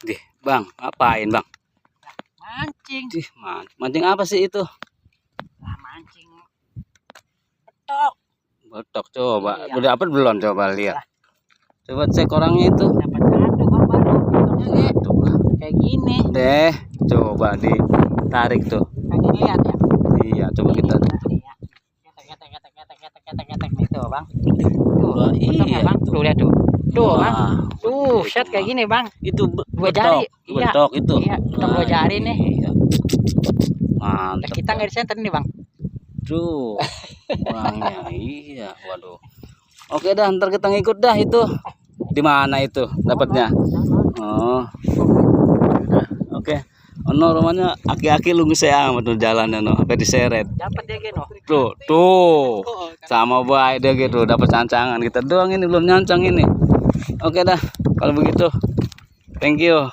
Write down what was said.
Dih, Bang, ngapain Bang? Mancing. Dih, mancing apa sih itu? Mancing betok. Betok coba. Iya. Udah dapat belum? Coba lihat. Coba cek orangnya itu. Dapat satu Bang baru. Betoknya kayak gini. Deh, coba ditarik tuh. Lagi lihat ya. Iya, coba kita. Iya. Ketek itu Bang. Tuh, Wah, betoknya, iya Bang. tuh. Tuh lihat tuh. Tuh Bang. Wah, Tuh, betul, set kayak gini Bang. Itu Dua jari. Iya. Betok itu. Iya, betok dua jari nih. Iya. Mantap. Kita nggak disenter nih Bang. Tuh. Orangnya iya, waduh. Oke dah, ntar kita ngikut dah itu. Di mana itu dapatnya? Oh. Udah, oke. Ono rumahnya aki-aki lu saya amat tuh jalannya no, sampai diseret. Dapat dia geno. Tuh. Sama baik dia gitu, dapat cancangan. Kita doang ini belum nyancang ini. Oke dah, kalau begitu. Thank you.